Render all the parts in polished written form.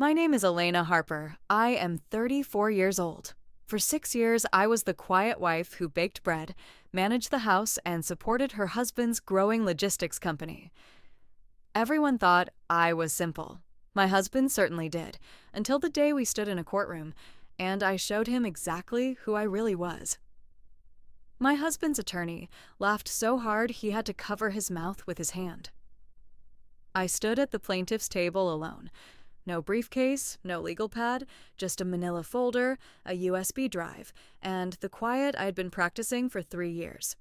My name is Elena Harper. I am 34 years old. For 6 years, I was the quiet wife who baked bread, managed the house, and supported her husband's growing logistics company. Everyone thought I was simple. My husband certainly did, until the day we stood in a courtroom, and I showed him exactly who I really was. My husband's attorney laughed so hard he had to cover his mouth with his hand. I stood at the plaintiff's table alone. No briefcase, no legal pad, just a manila folder, a USB drive, and the quiet I had been practicing for 3 years.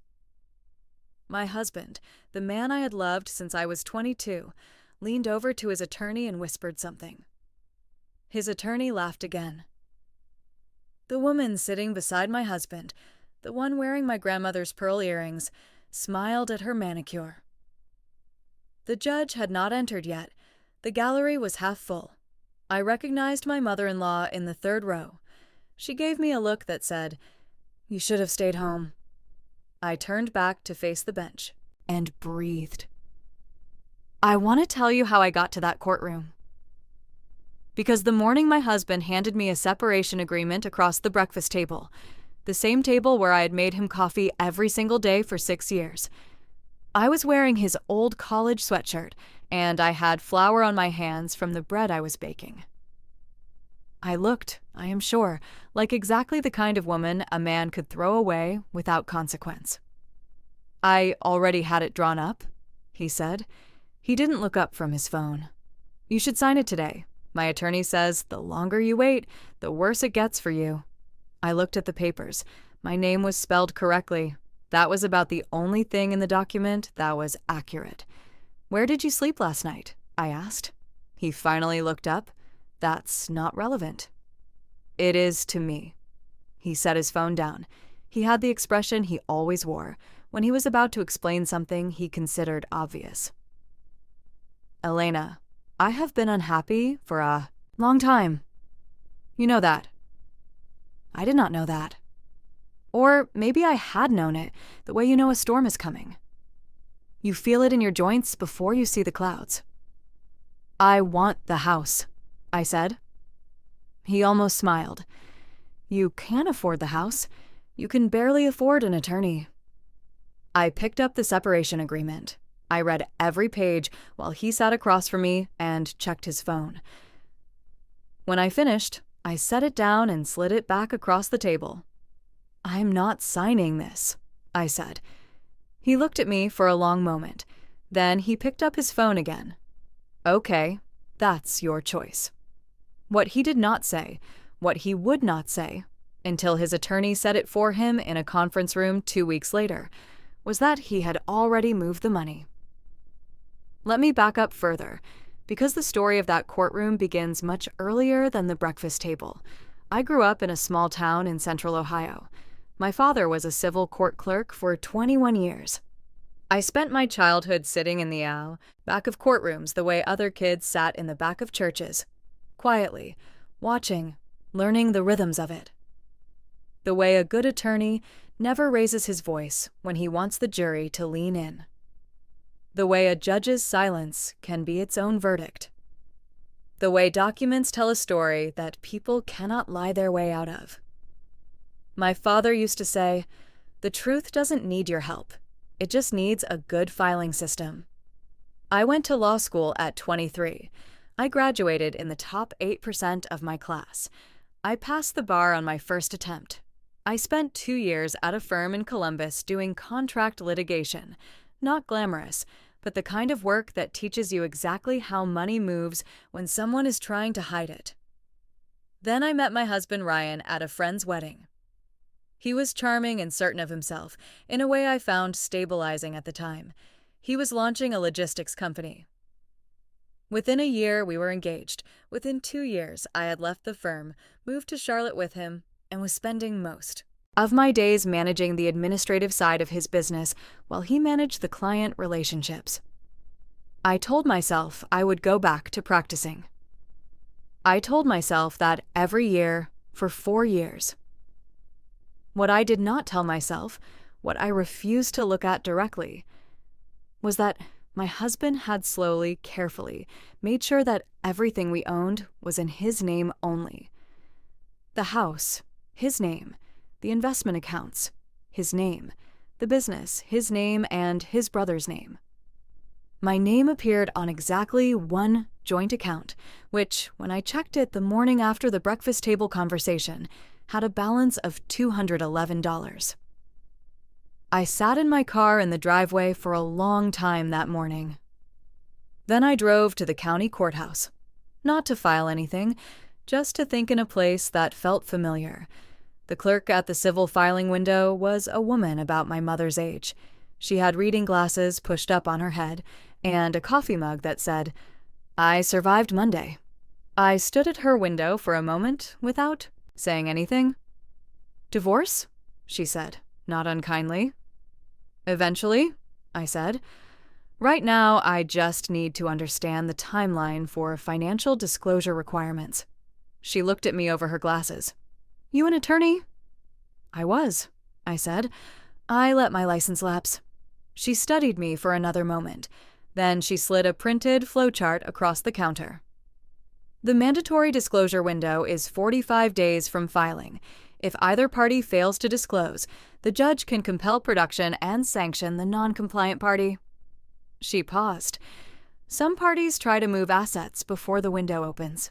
My husband, the man I had loved since I was 22, leaned over to his attorney and whispered something. His attorney laughed again. The woman sitting beside my husband, the one wearing my grandmother's pearl earrings, smiled at her manicure. The judge had not entered yet. The gallery was half full. I recognized my mother-in-law in the 3rd row. She gave me a look that said, "You should have stayed home." I turned back to face the bench and breathed. I want to tell you how I got to that courtroom. Because the morning my husband handed me a separation agreement across the breakfast table, the same table where I had made him coffee every single day for 6 years. I was wearing his old college sweatshirt, and I had flour on my hands from the bread I was baking. I looked, I am sure, like exactly the kind of woman a man could throw away without consequence. "I already had it drawn up," he said. He didn't look up from his phone. "You should sign it today. My attorney says the longer you wait, the worse it gets for you." I looked at the papers. My name was spelled correctly. That was about the only thing in the document that was accurate. "Where did you sleep last night?" I asked. He finally looked up. "That's not relevant." "It is to me." He set his phone down. He had the expression he always wore when he was about to explain something he considered obvious. "Elena, I have been unhappy for a long time. You know that." I did not know that. Or maybe I had known it, the way you know a storm is coming. You feel it in your joints before you see the clouds. "I want the house," I said. He almost smiled. "You can afford the house. You can barely afford an attorney." I picked up the separation agreement. I read every page while he sat across from me and checked his phone. When I finished, I set it down and slid it back across the table. "I'm not signing this," I said. He looked at me for a long moment. Then he picked up his phone again. "Okay, that's your choice." What he did not say, what he would not say, until his attorney said it for him in a conference room 2 weeks later, was that he had already moved the money. Let me back up further, because the story of that courtroom begins much earlier than the breakfast table. I grew up in a small town in central Ohio. My father was a civil court clerk for 21 years. I spent my childhood sitting in the aisle, back of courtrooms the way other kids sat in the back of churches, quietly, watching, learning the rhythms of it. The way a good attorney never raises his voice when he wants the jury to lean in. The way a judge's silence can be its own verdict. The way documents tell a story that people cannot lie their way out of. My father used to say, "The truth doesn't need your help. It just needs a good filing system." I went to law school at 23. I graduated in the top 8% of my class. I passed the bar on my first attempt. I spent 2 years at a firm in Columbus doing contract litigation. Not glamorous, but the kind of work that teaches you exactly how money moves when someone is trying to hide it. Then I met my husband Ryan at a friend's wedding. He was charming and certain of himself, in a way I found stabilizing at the time. He was launching a logistics company. Within a year, we were engaged. Within 2 years, I had left the firm, moved to Charlotte with him, and was spending most of my days managing the administrative side of his business while he managed the client relationships. I told myself I would go back to practicing. I told myself that every year for 4 years. What I did not tell myself, what I refused to look at directly, was that my husband had slowly, carefully made sure that everything we owned was in his name only. The house, his name. The investment accounts, his name. The business, his name and his brother's name. My name appeared on exactly one joint account, which, when I checked it the morning after the breakfast table conversation, had a balance of $211. I sat in my car in the driveway for a long time that morning. Then I drove to the county courthouse, not to file anything, just to think in a place that felt familiar. The clerk at the civil filing window was a woman about my mother's age. She had reading glasses pushed up on her head and a coffee mug that said, "I survived Monday." I stood at her window for a moment without saying anything. "Divorce?" she said, not unkindly. "Eventually," I said. "Right now, I just need to understand the timeline for financial disclosure requirements." She looked at me over her glasses. "You an attorney?" "I was," I said. "I let my license lapse." She studied me for another moment. Then she slid a printed flowchart across the counter. "The mandatory disclosure window is 45 days from filing. If either party fails to disclose, the judge can compel production and sanction the non-compliant party." She paused. "Some parties try to move assets before the window opens."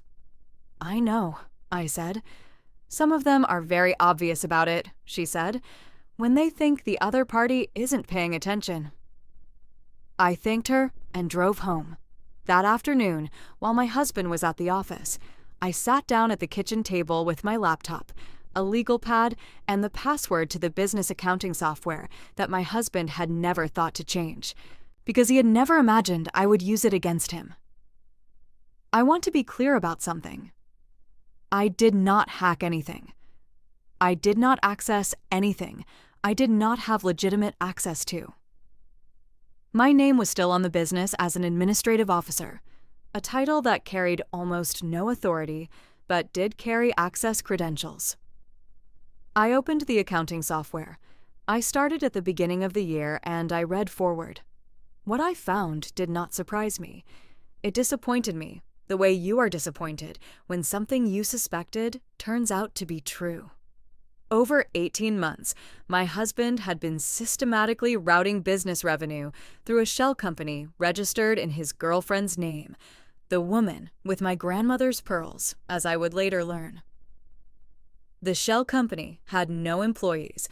"I know," I said. "Some of them are very obvious about it," she said, "when they think the other party isn't paying attention." I thanked her and drove home. That afternoon, while my husband was at the office, I sat down at the kitchen table with my laptop, a legal pad, and the password to the business accounting software that my husband had never thought to change, because he had never imagined I would use it against him. I want to be clear about something. I did not hack anything. I did not access anything I did not have legitimate access to. My name was still on the business as an administrative officer, a title that carried almost no authority, but did carry access credentials. I opened the accounting software. I started at the beginning of the year and I read forward. What I found did not surprise me. It disappointed me, the way you are disappointed when something you suspected turns out to be true. Over 18 months, my husband had been systematically routing business revenue through a shell company registered in his girlfriend's name, the woman with my grandmother's pearls, as I would later learn. The shell company had no employees,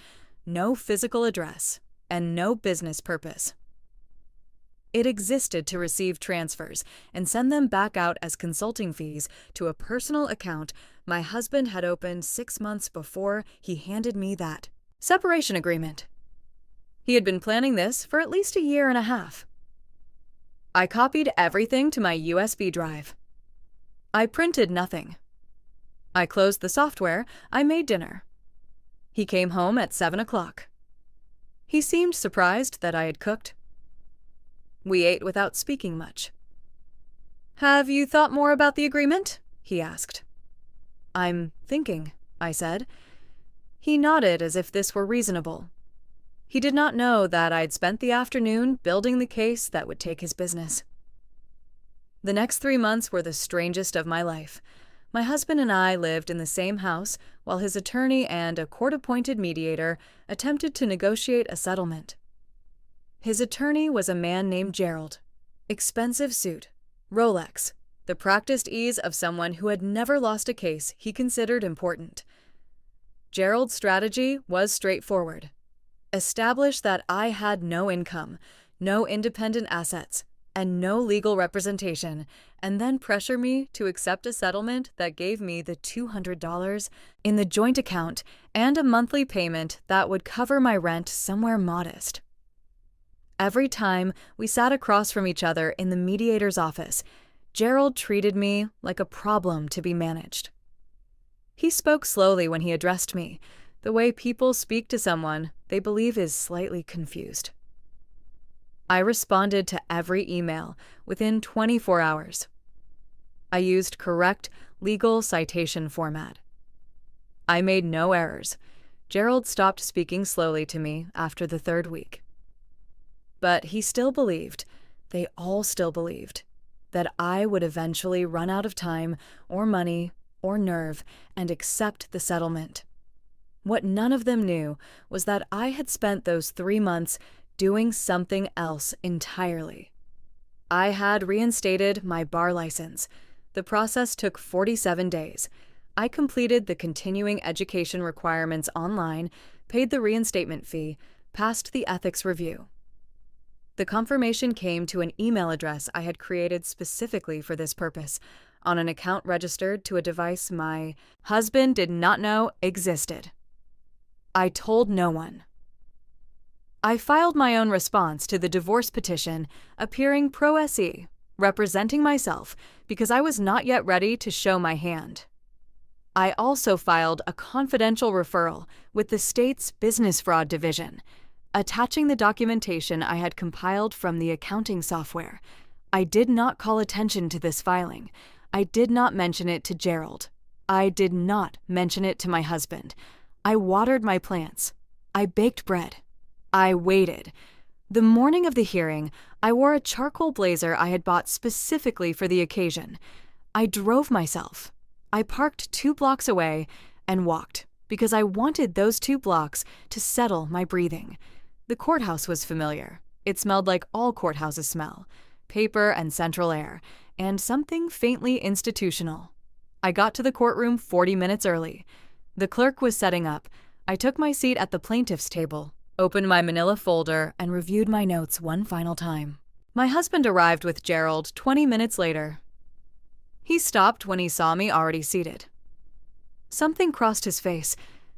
no physical address, and no business purpose. It existed to receive transfers and send them back out as consulting fees to a personal account my husband had opened 6 months before he handed me that separation agreement. He had been planning this for at least a year and a half. I copied everything to my USB drive. I printed nothing. I closed the software. I made dinner. He came home at 7 o'clock. He seemed surprised that I had cooked. We ate without speaking much. "Have you thought more about the agreement?" he asked. "I'm thinking," I said. He nodded as if this were reasonable. He did not know that I'd spent the afternoon building the case that would take his business. The next 3 months were the strangest of my life. My husband and I lived in the same house while his attorney and a court-appointed mediator attempted to negotiate a settlement. His attorney was a man named Gerald. Expensive suit, Rolex, the practiced ease of someone who had never lost a case he considered important. Gerald's strategy was straightforward. Establish that I had no income, no independent assets, and no legal representation, and then pressure me to accept a settlement that gave me the $200 in the joint account and a monthly payment that would cover my rent somewhere modest. Every time we sat across from each other in the mediator's office, Gerald treated me like a problem to be managed. He spoke slowly when he addressed me, the way people speak to someone they believe is slightly confused. I responded to every email within 24 hours. I used correct legal citation format. I made no errors. Gerald stopped speaking slowly to me after the 3rd week. But he still believed They all still believed that I would eventually run out of time or money or nerve and accept the settlement. What none of them knew was that I had spent those 3 months doing something else entirely. I had reinstated my bar license. The process took 47 days. I completed the continuing education requirements online, paid the reinstatement fee, passed the ethics review. The confirmation came to an email address I had created specifically for this purpose, on an account registered to a device my husband did not know existed. I told no one. I filed my own response to the divorce petition, appearing pro se, representing myself because I was not yet ready to show my hand. I also filed a confidential referral with the state's business fraud division, attaching the documentation I had compiled from the accounting software. I did not call attention to this filing. I did not mention it to Gerald. I did not mention it to my husband. I watered my plants. I baked bread. I waited. The morning of the hearing, I wore a charcoal blazer I had bought specifically for the occasion. I drove myself. I parked 2 blocks away and walked because I wanted those 2 blocks to settle my breathing. The courthouse was familiar. It smelled like all courthouses smell: paper and central air, and something faintly institutional. I got to the courtroom 40 minutes early. The clerk was setting up. I took my seat at the plaintiff's table, opened my manila folder, and reviewed my notes one final time. My husband arrived with Gerald 20 minutes later. He stopped when he saw me already seated. Something crossed his face,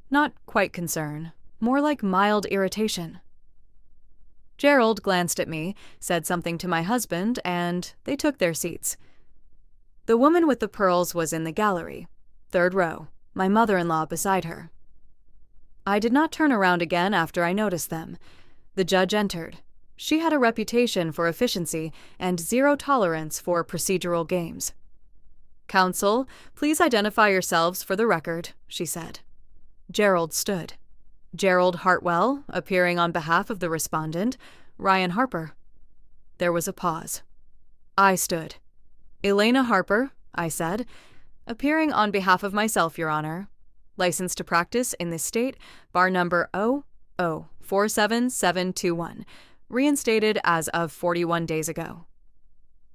not quite concern, more like mild irritation. Gerald glanced at me, said something to my husband, and they took their seats. The woman with the pearls was in the gallery, 3rd row, my mother-in-law beside her. I did not turn around again after I noticed them. The judge entered. She had a reputation for efficiency and zero tolerance for procedural games. "Counsel, please identify yourselves for the record," she said. Gerald stood. Gerald Hartwell, appearing on behalf of the respondent, Ryan Harper. There was a pause. I stood. "Elena Harper," I said, "appearing on behalf of myself, Your Honor. Licensed to practice in this state, bar number 0047721, reinstated as of 41 days ago."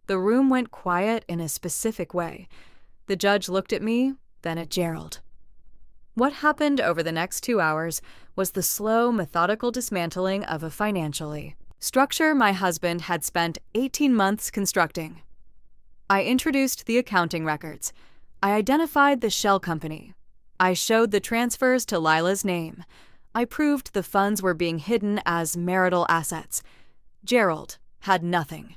The room went quiet in a specific way. The judge looked at me, then at Gerald. What happened over the next 2 hours was the slow, methodical dismantling of a financially structure my husband had spent 18 months constructing. I introduced the accounting records. I identified the shell company. I showed the transfers to Lila's name. I proved the funds were being hidden as marital assets. Gerald had nothing.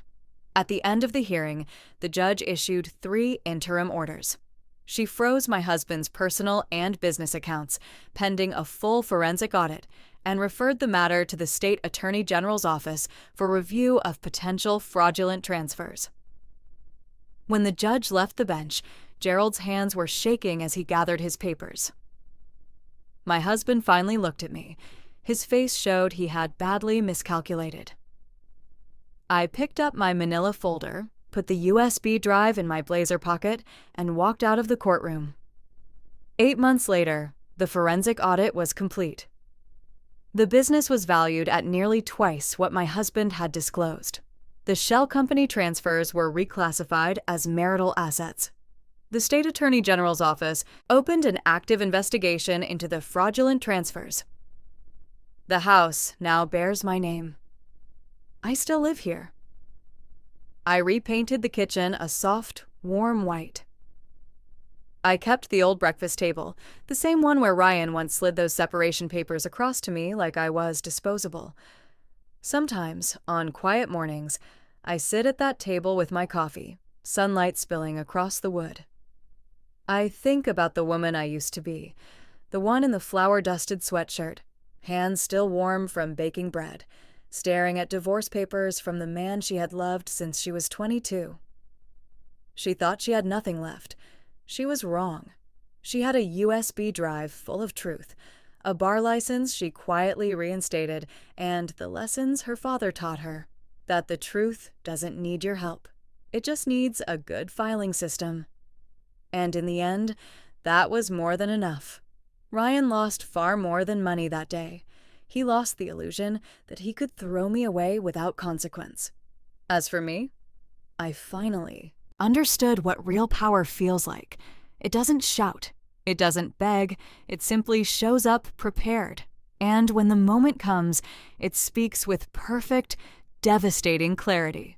At the end of the hearing, the judge issued 3 interim orders. She froze my husband's personal and business accounts, pending a full forensic audit, and referred the matter to the State Attorney General's office for review of potential fraudulent transfers. When the judge left the bench, Gerald's hands were shaking as he gathered his papers. My husband finally looked at me. His face showed he had badly miscalculated. I picked up my manila folder, put the USB drive in my blazer pocket, and walked out of the courtroom. 8 months later, the forensic audit was complete. The business was valued at nearly twice what my husband had disclosed. The shell company transfers were reclassified as marital assets. The State Attorney General's office opened an active investigation into the fraudulent transfers. The house now bears my name. I still live here. I repainted the kitchen a soft, warm white. I kept the old breakfast table, the same one where Ryan once slid those separation papers across to me like I was disposable. Sometimes, on quiet mornings, I sit at that table with my coffee, sunlight spilling across the wood. I think about the woman I used to be, the one in the flour-dusted sweatshirt, hands still warm from baking bread, staring at divorce papers from the man she had loved since she was 22. She thought she had nothing left. She was wrong. She had a USB drive full of truth, a bar license she quietly reinstated, and the lessons her father taught her, that the truth doesn't need your help. It just needs a good filing system. And in the end, that was more than enough. Ryan lost far more than money that day. He lost the illusion that he could throw me away without consequence. As for me, I finally understood what real power feels like. It doesn't shout. It doesn't beg. It simply shows up prepared. And when the moment comes, it speaks with perfect, devastating clarity.